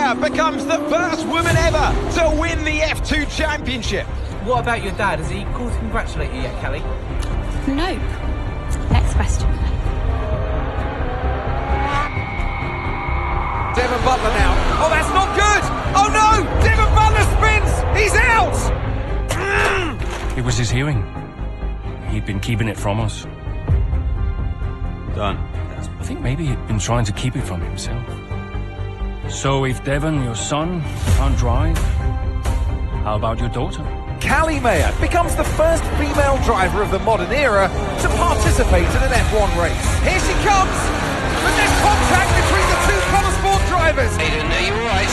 Maya becomes the first woman ever to win the F2 championship. What about your dad? Has he called to congratulate you yet, Kelly? Nope. Next question. Devon Butler now. Oh, that's not good! Oh no! Devon Butler spins! He's out! It was his hearing. He'd been keeping it from us. Done. I think maybe he'd been trying to keep it from himself. So if Devon, your son, can't drive, how about your daughter? Callie Mayer becomes the first female driver of the modern era to participate in an F1 race. Here she comes! But there's contact between the two Connell Sport drivers! Aiden, no, you're right.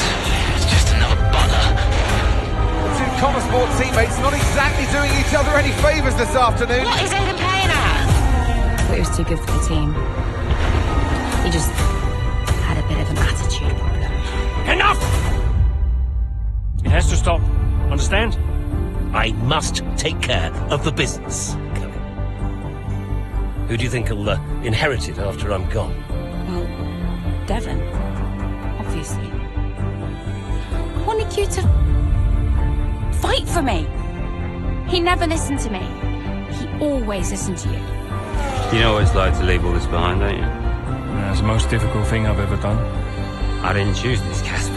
It's just another Butler. The two Connell Sport teammates not exactly doing each other any favours this afternoon. What is Aiden playing at? I thought he was too good for the team. He just had a bit of an attitude problem. Enough! It has to stop. Understand? I must take care of the business, Kelly. Who do you think will inherit it after I'm gone? Well, Devon, obviously. I wanted you to fight for me. He never listened to me. He always listened to you. You know what it's like to leave all this behind, don't you? That's the most difficult thing I've ever done. I didn't choose this, Casper.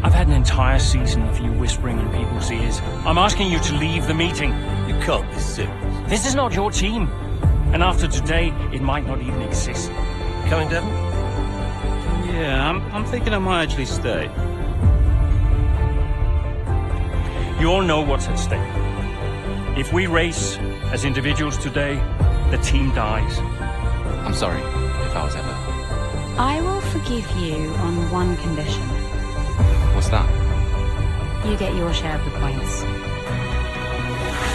I've had an entire season of you whispering in people's ears. I'm asking you to leave the meeting. You can't be serious. This is not your team. And after today, it might not even exist. Coming, Devon? Yeah, I'm thinking I might actually stay. You all know what's at stake. If we race as individuals today, the team dies. I'm sorry if I was ever. I will forgive you on one condition. What's that? You get your share of the points.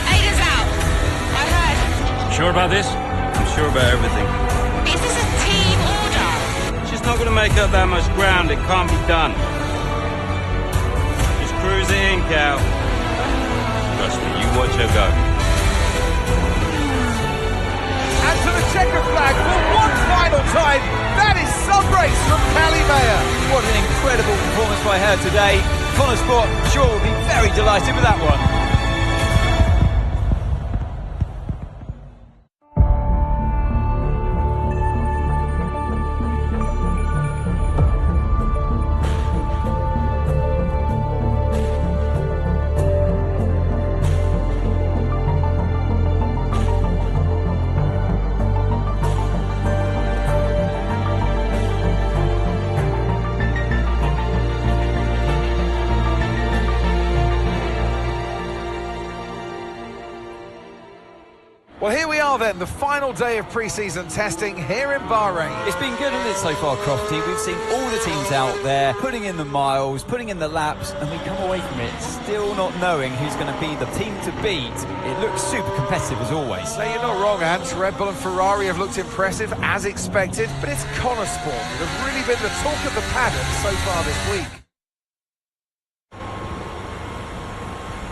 Aiden's out. I heard. Sure about this? I'm sure about everything. Is this a team order? She's not going to make up that much ground. It can't be done. Just cruise it in, Cal. Trust me, you watch her go. And to the checker flag for one final time. That is some race from Callie Mayer. What an incredible performance by her today. Connell Sport sure will be very delighted with that one. Well, here we are then, the final day of pre-season testing here in Bahrain. It's been good, hasn't it, so far, Crofty? We've seen all the teams out there, putting in the miles, putting in the laps, and we come away from it still not knowing who's going to be the team to beat. It looks super competitive as always. Now, you're not wrong, Ant. Red Bull and Ferrari have looked impressive, as expected, but it's Connell Sport that have really been the talk of the paddock so far this week.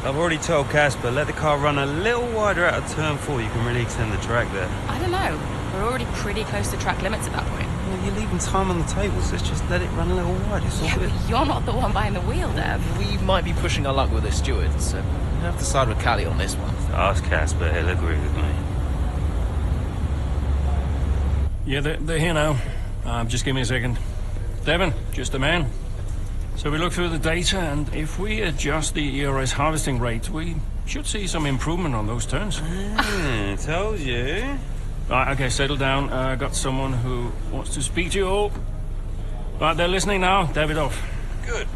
I've already told Casper, let the car run a little wider out of turn 4. You can really extend the track there. I don't know. We're already pretty close to track limits at that point. Well, you're leaving time on the table, so let's just let it run a little wider. It's all Yeah, good. but you're not the one behind the wheel, Dev. We might be pushing our luck with the stewards, so we'll have to side with Callie on this one. Ask Casper, he'll agree with me. Yeah, they're here now. Just give me a second. Devon, just a man. So we look through the data, and if we adjust the ERS harvesting rate, we should see some improvement on those turns. Told you. Right, okay, settle down. Got someone who wants to speak to you all. Right, they're listening now. David off. Good.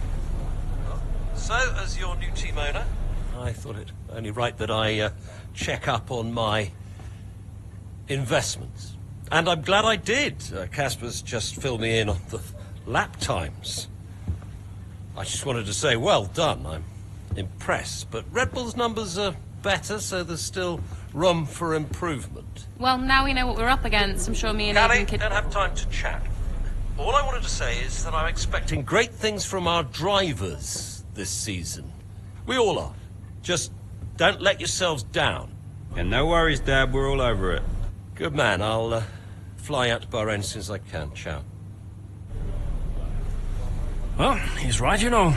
So, as your new team owner, I thought it only right that I check up on my investments. And I'm glad I did. Casper's just filled me in on the lap times. I just wanted to say, well done. I'm impressed. But Red Bull's numbers are better, so there's still room for improvement. Well, now we know what we're up against. I'm sure me and Callie, Aidan could... don't have time to chat. All I wanted to say is that I'm expecting great things from our drivers this season. We all are. Just don't let yourselves down. And no worries, Dad. We're all over it. Good man. I'll fly out to Bahrain as soon as I can. Ciao. Well, he's right, you know.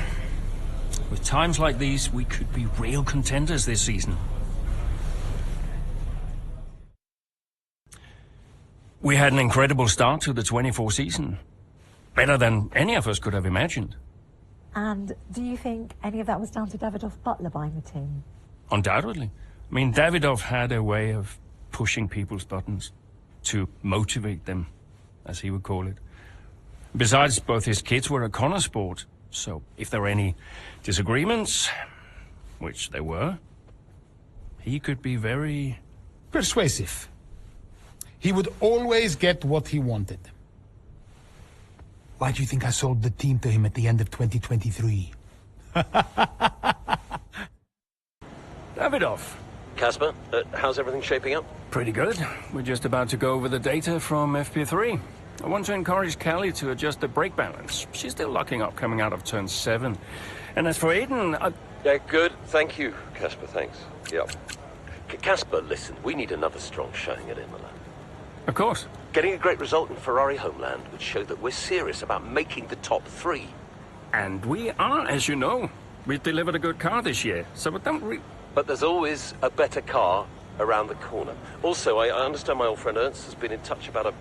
With times like these, we could be real contenders this season. We had an incredible start to the 24 season. Better than any of us could have imagined. And do you think any of that was down to Davidoff Butler buying the team? Undoubtedly. I mean, Davidoff had a way of pushing people's buttons to motivate them, as he would call it. Besides, both his kids were a Connell sport, so if there were any disagreements, which there were, he could be very persuasive. He would always get what he wanted. Why do you think I sold the team to him at the end of 2023? Davidoff. Casper, how's everything shaping up? Pretty good. We're just about to go over the data from FP3. I want to encourage Callie to adjust the brake balance. She's still locking up coming out of turn 7. And as for Aiden, Yeah, good. Thank you, Casper, thanks. Yep. Casper, listen, we need another strong showing at Imola. Of course. Getting a great result in Ferrari homeland would show that we're serious about making the top 3. And we are, as you know. We've delivered a good car this year, so But there's always a better car around the corner. Also, I understand my old friend Ernst has been in touch about a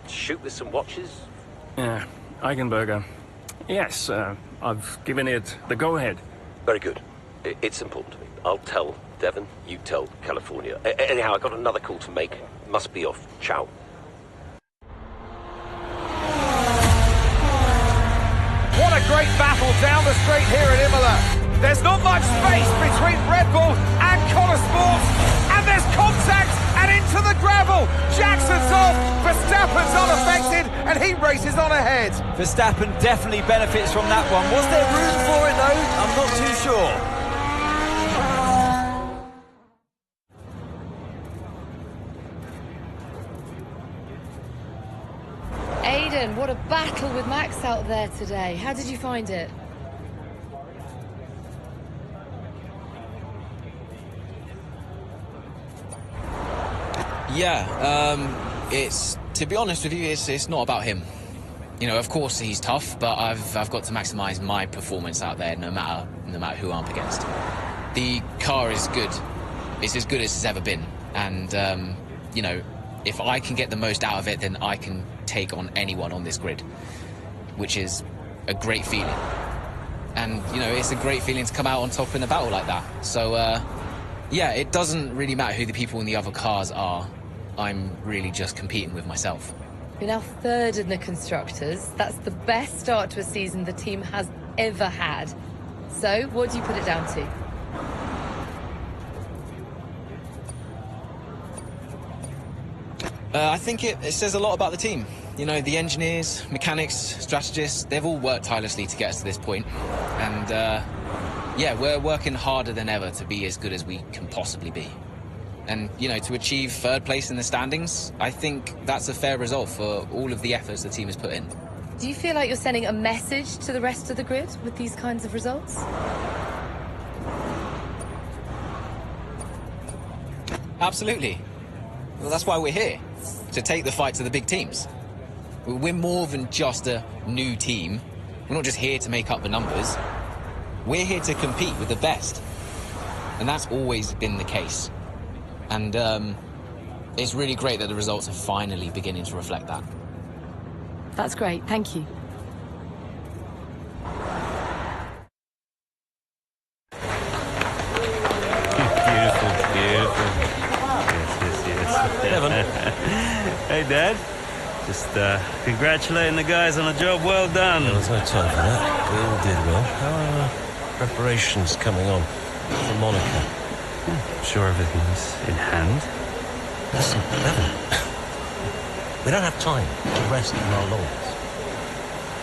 shoot with some watches. Yeah, Eigenberger. Yes, I've given it the go-ahead. Very good. It's important to me. I'll tell Devon, you tell California. Anyhow, I got another call to make. Must be off. Ciao. What a great battle down the straight here at Imola. There's not much space between Red Bull and Connell Sports, and there's contact and into the gravel. Jackson's off, Verstappen's unaffected, and he races on ahead. Verstappen definitely benefits from that one. Was there room for it though? I'm not too sure. Aiden, what a battle with Max out there today. How did you find it? Yeah, it's, to be honest with you, it's not about him. You know, of course he's tough, but I've got to maximise my performance out there no matter who I'm up against. The car is good. It's as good as it's ever been. And, you know, if I can get the most out of it, then I can take on anyone on this grid, which is a great feeling. And, you know, it's a great feeling to come out on top in a battle like that. So, yeah, it doesn't really matter who the people in the other cars are. I'm really just competing with myself. You're now 3rd in the Constructors. That's the best start to a season the team has ever had. So, what do you put it down to? I think it says a lot about the team. You know, the engineers, mechanics, strategists, they've all worked tirelessly to get us to this point. And, yeah, we're working harder than ever to be as good as we can possibly be. And, you know, to achieve 3rd place in the standings, I think that's a fair result for all of the efforts the team has put in. Do you feel like you're sending a message to the rest of the grid with these kinds of results? Absolutely. Well, that's why we're here, to take the fight to the big teams. We're more than just a new team. We're not just here to make up the numbers. We're here to compete with the best. And that's always been the case. And it's really great that the results are finally beginning to reflect that. That's great, thank you. Beautiful, beautiful. Yes. Devon. Hey, Dad. Just congratulating the guys on a job well done. There was no time for that. We all did well. How are preparations coming on for Monaco? I'm sure everything's in hand. Listen, Devon. We don't have time to rest on our laurels.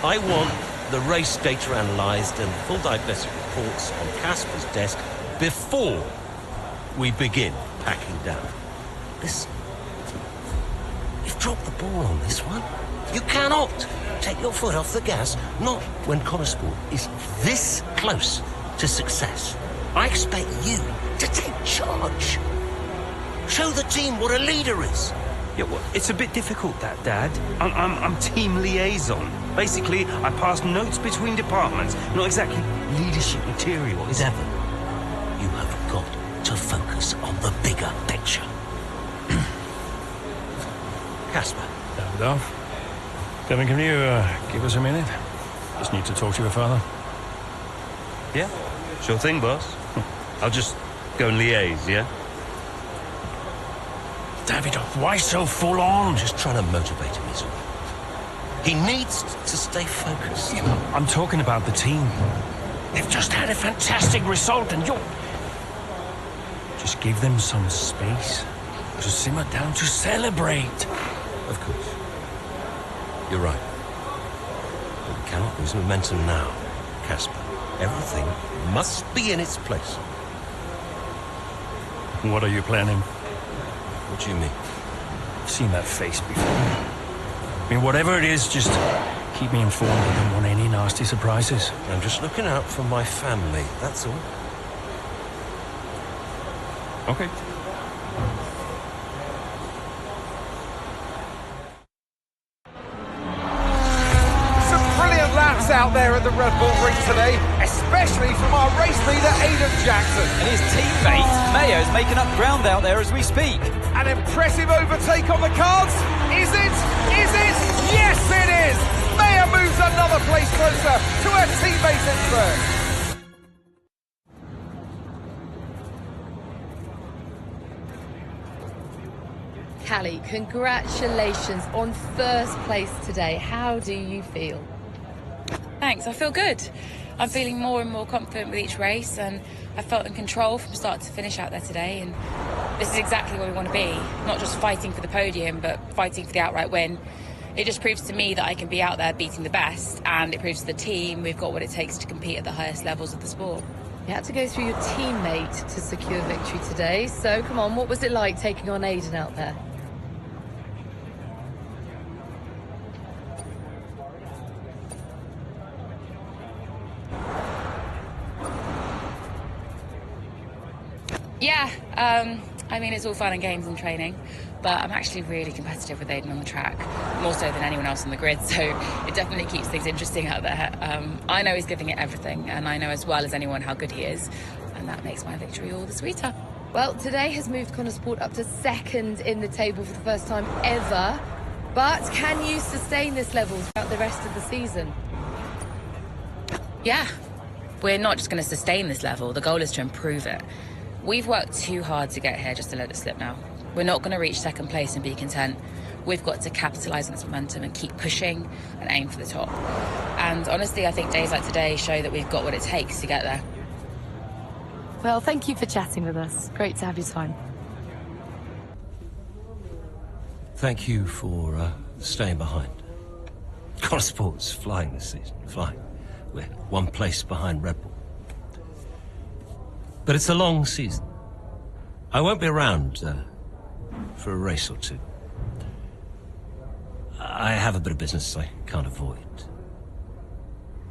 I want the race data analysed and full diagnostic reports on Casper's desk before we begin packing down. Listen, you've dropped the ball on this one. You cannot take your foot off the gas, not when Connell Sport is this close to success. I expect you to take charge. Show the team what a leader is. Yeah, well, it's a bit difficult, that, Dad. I'm team liaison. Basically, I pass notes between departments. Not exactly leadership material, is it? Devon, you have got to focus on the bigger picture. Casper. Davidoff. Devin, can you give us a minute? Just need to talk to your father. Yeah, sure thing, boss. I'll just go and liaise, yeah? Davidoff, why so full on? Just trying to motivate him, is all. He needs to stay focused. Yeah, I'm talking about the team. They've just had a fantastic result and you're... Just give them some space to simmer down, to celebrate. Of course. You're right. But we cannot lose momentum now, Casper. Everything must be in its place. What are you planning? What do you mean? I've seen that face before. I mean, whatever it is, just keep me informed. I don't want any nasty surprises. I'm just looking out for my family, that's all. Okay. Some brilliant laps out there at the Red Bull Ring today, especially from our race leader, Aidan Jackson. And his teammate, Mayo's making up ground out there as we speak. An impressive overtake on the cards. Is it? Is it? Yes, it is. Mayo moves another place closer to her teammate in third. Callie, congratulations on first place today. How do you feel? Thanks, I feel good. I'm feeling more and more confident with each race, and I felt in control from start to finish out there today, and this is exactly where we want to be. Not just fighting for the podium, but fighting for the outright win. It just proves to me that I can be out there beating the best, and it proves to the team we've got what it takes to compete at the highest levels of the sport. You had to go through your teammate to secure victory today, so come on, what was it like taking on Aidan out there? Yeah, I mean, it's all fun and games and training, but I'm actually really competitive with Aidan on the track, more so than anyone else on the grid, so it definitely keeps things interesting out there. I know he's giving it everything, and I know as well as anyone how good he is, and that makes my victory all the sweeter. Well, today has moved Connell Sport up to second in the table for the first time ever, but can you sustain this level throughout the rest of the season? Yeah, we're not just going to sustain this level, the goal is to improve it. We've worked too hard to get here just to let it slip now. We're not going to reach second place and be content. We've got to capitalise on this momentum and keep pushing and aim for the top. And honestly, I think days like today show that we've got what it takes to get there. Well, thank you for chatting with us. Great to have your time. Thank you for staying behind. Connell Sport's flying this season, flying. We're one place behind Red Bull. But it's a long season. I won't be around for a race or two. I have a bit of business I can't avoid.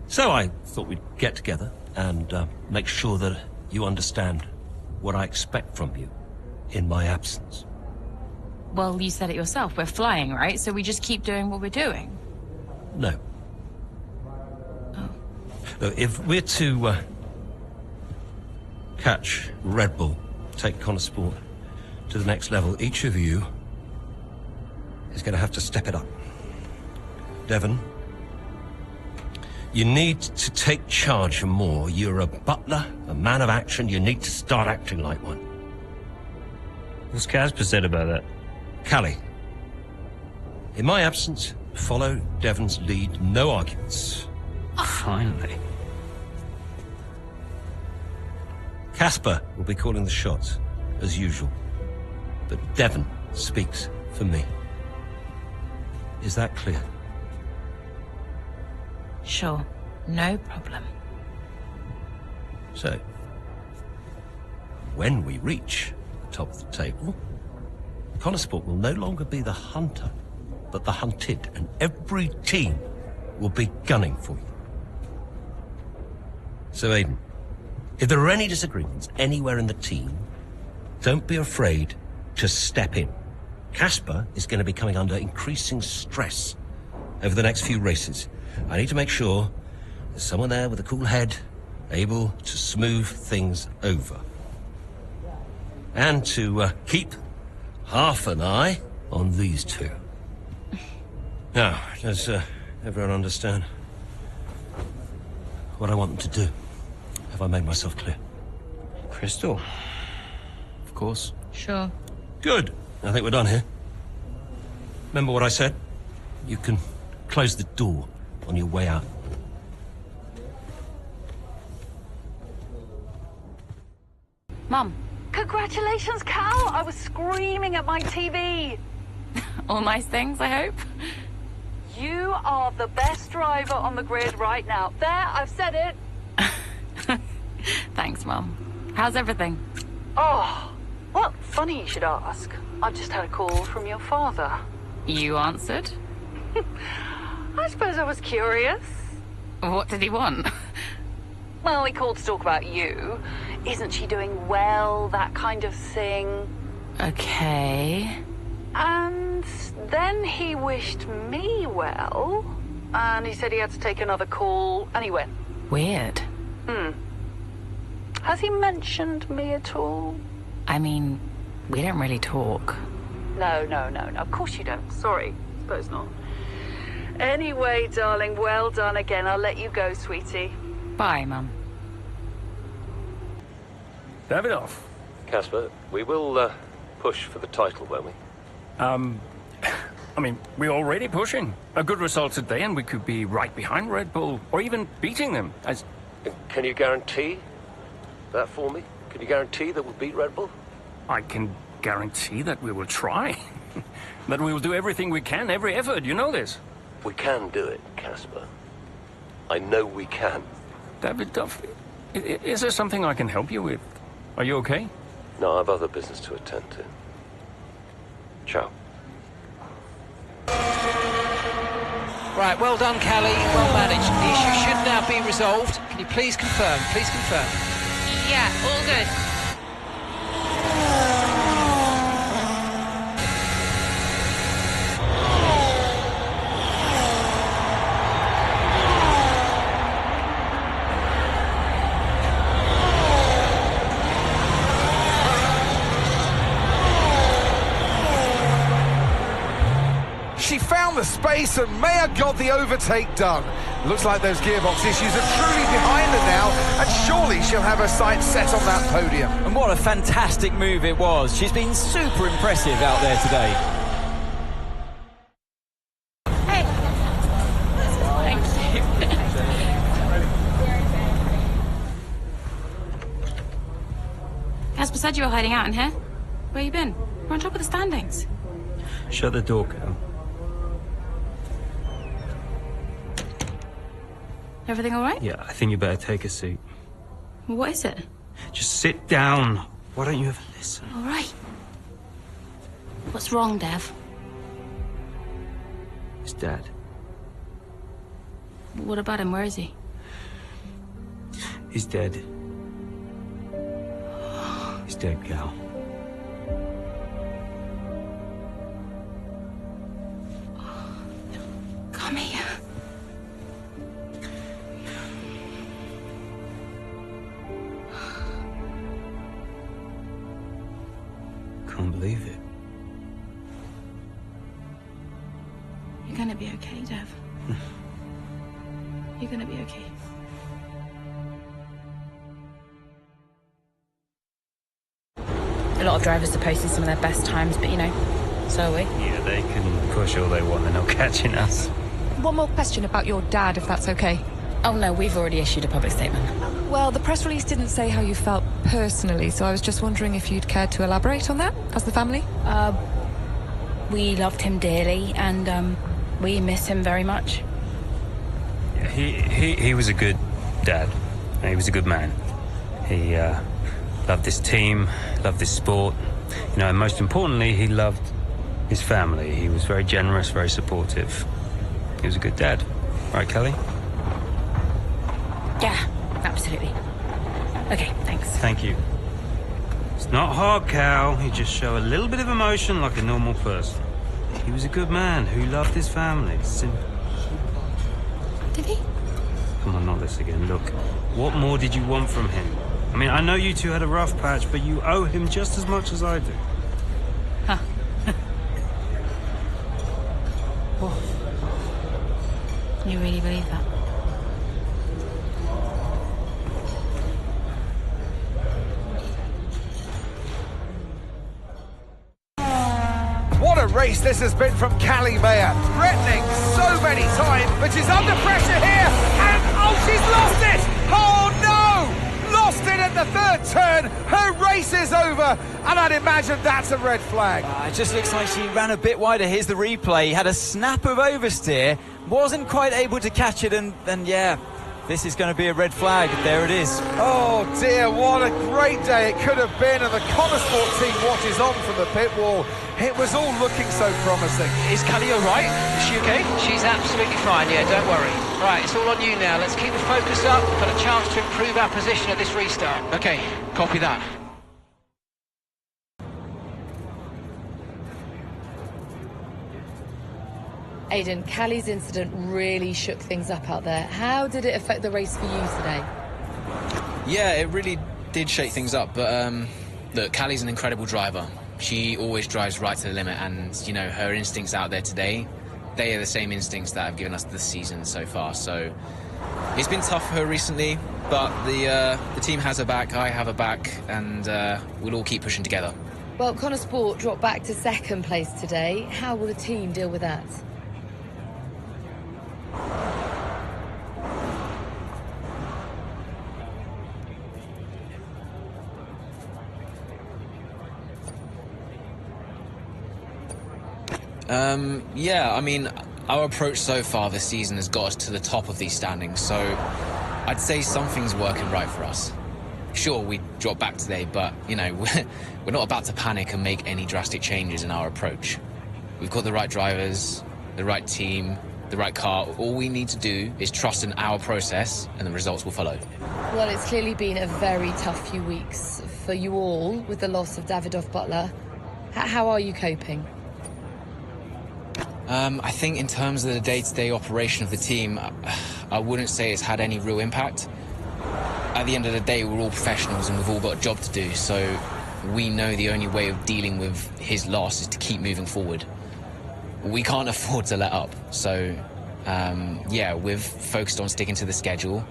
So I thought we'd get together and make sure that you understand what I expect from you in my absence. Well, you said it yourself. We're flying, right? So we just keep doing what we're doing. No. Oh. If we're to catch Red Bull, take Connell Sport to the next level, each of you is going to have to step it up. Devon, you need to take charge more. You're a butler, a man of action. You need to start acting like one. What's Casper said about that? Callie, in my absence, follow Devon's lead. No arguments. Finally. Casper will be calling the shots, as usual. But Devon speaks for me. Is that clear? Sure, no problem. So, when we reach the top of the table, Connell Sport will no longer be the hunter, but the hunted, and every team will be gunning for you. So, Aidan, if there are any disagreements anywhere in the team, don't be afraid to step in. Casper is going to be coming under increasing stress over the next few races. I need to make sure there's someone there with a cool head, able to smooth things over. And to keep half an eye on these two. Now, does everyone understand what I want them to do? Have I made myself clear? Crystal. Of course. Sure. Good. I think we're done here. Remember what I said? You can close the door on your way out. Mum. Congratulations, Cal! I was screaming at my TV. All nice things, I hope. You are the best driver on the grid right now. There, I've said it. Thanks, Mum. How's everything? Oh, well, funny you should ask. I've just had a call from your father. You answered? I suppose I was curious. What did he want? Well, he called to talk about you. Isn't she doing well, that kind of thing. Okay. And then he wished me well, and he said he had to take another call, and he went. Weird. Has he mentioned me at all? I mean, we don't really talk. No. Of course you don't. Sorry. Suppose not. Anyway, darling, well done again. I'll let you go, sweetie. Bye, Mum. Davidoff. Casper, we will push for the title, won't we? I mean, we're already pushing. A good result today and we could be right behind Red Bull, or even beating them. Can you guarantee that for me? Can you guarantee that we'll beat Red Bull? I can guarantee that we will try. That we will do everything we can, every effort, you know this. We can do it, Casper. I know we can. Davidoff, is there something I can help you with? Are you okay? No, I've other business to attend to. Ciao. Right, well done, Callie. Well managed. The issue should now be resolved. Can you please confirm? Please confirm. Yeah, all good. She found the space and may have got the overtake done. Looks like those gearbox issues are truly behind her now, and surely she'll have her sights set on that podium. And what a fantastic move it was. She's been super impressive out there today. Hey. Thank you. Casper said you were hiding out in here. Where you been? We're on top of the standings. Shut the door, Cal. Everything all right? Yeah, I think you better take a seat. What is it? Just sit down. Why don't you ever listen? All right. What's wrong, Dev? It's Dad. What about him? Where is he? He's dead. He's dead, Cal. Come here. Can't believe it. You're gonna be okay, Dev. You're gonna be okay. A lot of drivers are posting some of their best times, but you know, so are we. Yeah, they can push all they want, they're not catching us. One more question about your dad, if that's okay. Oh no, we've already issued a public statement. Well, the press release didn't say how you felt personally, so I was just wondering if you'd care to elaborate on that, as the family? We loved him dearly, and we miss him very much. Yeah, he was a good dad. He was a good man. He loved his team, loved his sport. You know, and most importantly, he loved his family. He was very generous, very supportive. He was a good dad. Right, Kelly? Yeah, absolutely. Okay, thanks. Thank you. It's not hard, Cal. You just show a little bit of emotion like a normal person. He was a good man who loved his family. It's simple. Did he? Come on, not this again. Look, what more did you want from him? I mean, I know you two had a rough patch, but you owe him just as much as I do. Huh. You really believe that? What a race this has been from Callie Mayer. Threatening so many times, but she's under pressure here. And, oh, she's lost it! Oh, no! Lost it at the third turn. Her race is over. And I'd imagine that's a red flag. It just looks like she ran a bit wider. Here's the replay. Had a snap of oversteer. Wasn't quite able to catch it. And yeah, this is going to be a red flag. There it is. Oh dear, what a great day it could have been, and the Connell team watches on from the pit wall. It was all looking so promising. Is Cally all right? Is she okay? She's absolutely fine, yeah, don't worry. Right, it's all on you now. Let's keep the focus up. We've got a chance to improve our position at this restart. Okay, copy that. Aidan, Callie's incident really shook things up out there. How did it affect the race for you today? Yeah, it really did shake things up, but look, Callie's an incredible driver. She always drives right to the limit, and, you know, her instincts out there today, they are the same instincts that have given us this season so far. So it's been tough for her recently, but the team has her back, I have her back, and we'll all keep pushing together. Well, Connell Sport dropped back to second place today. How will the team deal with that? Yeah, I mean, our approach so far this season has got us to the top of these standings, so I'd say something's working right for us. Sure, we dropped back today, but, you know, we're not about to panic and make any drastic changes in our approach. We've got the right drivers, the right team, the right car. All we need to do is trust in our process, and the results will follow. Well, it's clearly been a very tough few weeks for you all with the loss of Davidoff Butler. How are you coping? I think in terms of the day-to-day operation of the team, I wouldn't say it's had any real impact. At the end of the day, we're all professionals and we've all got a job to do, so we know the only way of dealing with his loss is to keep moving forward. We can't afford to let up, so yeah, we've focused on sticking to the schedule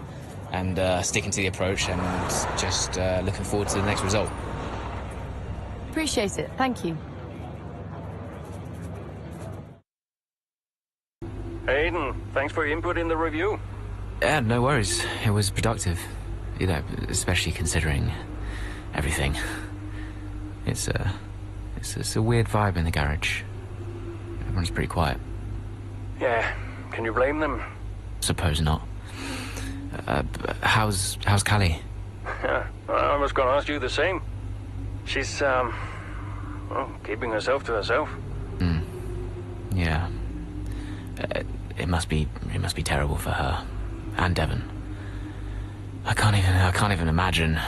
and sticking to the approach and just looking forward to the next result. Appreciate it. Thank you. Aidan, thanks for your input in the review. Yeah, no worries. It was productive. You know, especially considering everything. It's a weird vibe in the garage. Everyone's pretty quiet. Yeah, can you blame them? Suppose not. How's Callie? Yeah, I was going to ask you the same. She's, well, keeping herself to herself. Yeah. It must be terrible for her and Devon. I can't even imagine.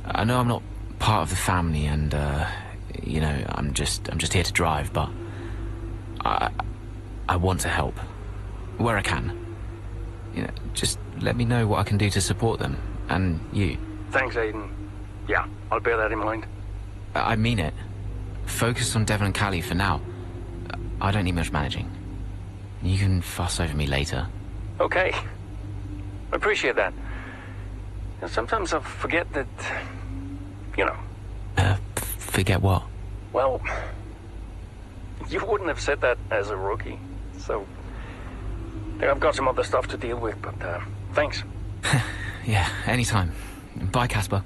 I know I'm not part of the family, and you know, I'm just here to drive, but I want to help where I can. You know, just let me know what I can do to support them and you. Thanks, Aidan. Yeah, I'll bear that in mind. I mean it. Focus on Devon and Callie for now. I don't need much managing. You can fuss over me later. Okay. I appreciate that. And sometimes I forget that, you know. Forget what? Well, you wouldn't have said that as a rookie. So, I've got some other stuff to deal with, but thanks. Yeah, anytime. Bye, Casper.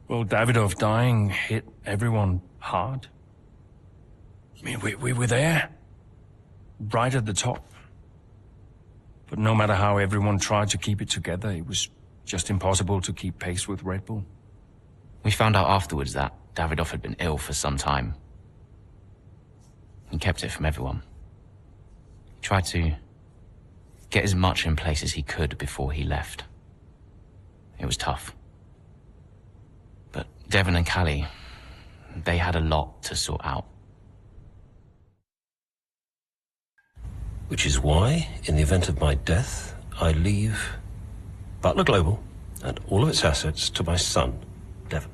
Well, Davidoff dying hit everyone hard. I mean, we were there. Right at the top. But no matter how everyone tried to keep it together, it was just impossible to keep pace with Red Bull. We found out afterwards that Davidoff had been ill for some time. He kept it from everyone. He tried to get as much in place as he could before he left. It was tough. Devon and Callie, they had a lot to sort out. Which is why, in the event of my death, I leave Butler Global and all of its assets to my son, Devon.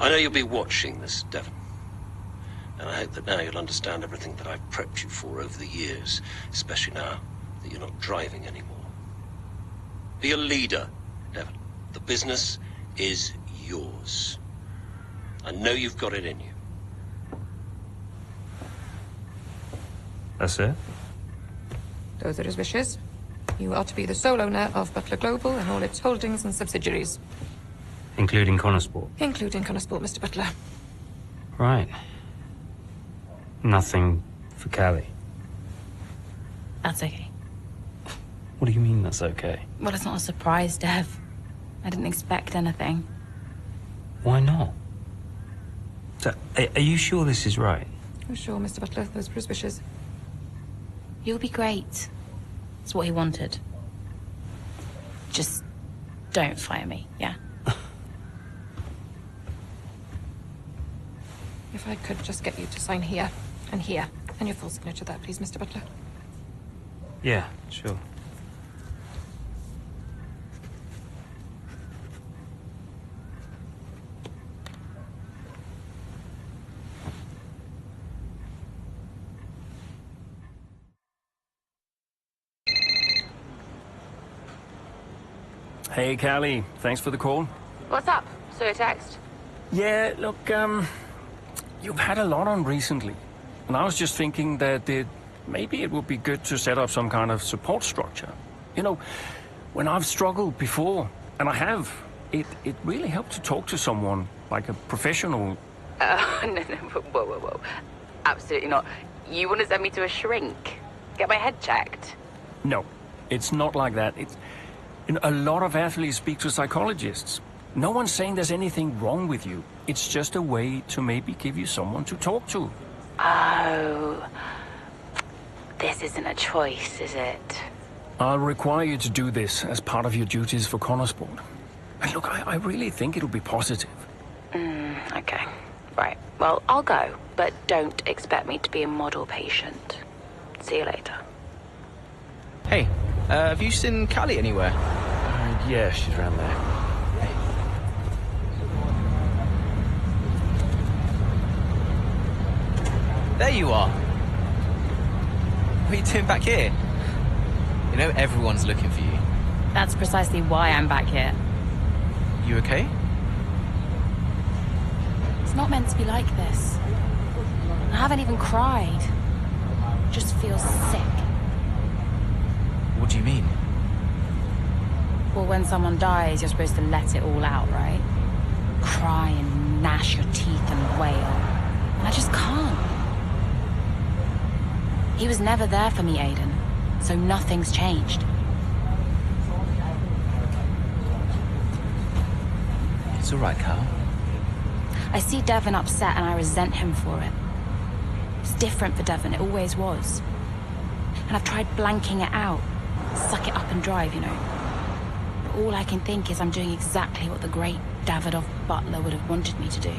I know you'll be watching this, Devon. And I hope that now you'll understand everything that I've prepped you for over the years, especially now that you're not driving anymore. Be a leader, Devon. The business is yours. I know you've got it in you. That's it? Those are his wishes. You are to be the sole owner of Butler Global and all its holdings and subsidiaries. Including Connell Sport? Including Connell Sport, Mr. Butler. Right. Nothing for Callie. That's okay. What do you mean that's okay? Well, it's not a surprise, Dev. I didn't expect anything. Why not? So, are you sure this is right? I'm sure, Mr. Butler. Those were his wishes. You'll be great. It's what he wanted. Just don't fire me, yeah? If I could just get you to sign here and your full signature there, please, Mr. Butler. Yeah, sure. Hey, Callie. Thanks for the call. What's up? So a text? Yeah, look, you've had a lot on recently. And I was just thinking that maybe it would be good to set up some kind of support structure. You know, when I've struggled before, and I have, it really helped to talk to someone, like a professional. No, whoa. Absolutely not. You want to send me to a shrink? Get my head checked? No, it's not like that. You know, a lot of athletes speak to psychologists. No one's saying there's anything wrong with you. It's just a way to maybe give you someone to talk to. Oh. This isn't a choice, is it? I'll require you to do this as part of your duties for Connell Sport. And look, I really think it'll be positive. Okay. Right. Well, I'll go, but don't expect me to be a model patient. See you later. Hey, have you seen Callie anywhere? Yeah, she's around there. There you are. What are you doing back here? You know everyone's looking for you. That's precisely why I'm back here. You okay? It's not meant to be like this. I haven't even cried. Just feel sick. What do you mean? Well, when someone dies, you're supposed to let it all out, right? Cry and gnash your teeth and wail. And I just can't. He was never there for me, Aiden. So nothing's changed. It's all right, Carl. I see Devon upset and I resent him for it. It's different for Devon, it always was. And I've tried blanking it out. Suck it up and drive, you know. But all I can think is I'm doing exactly what the great Davidoff Butler would have wanted me to do.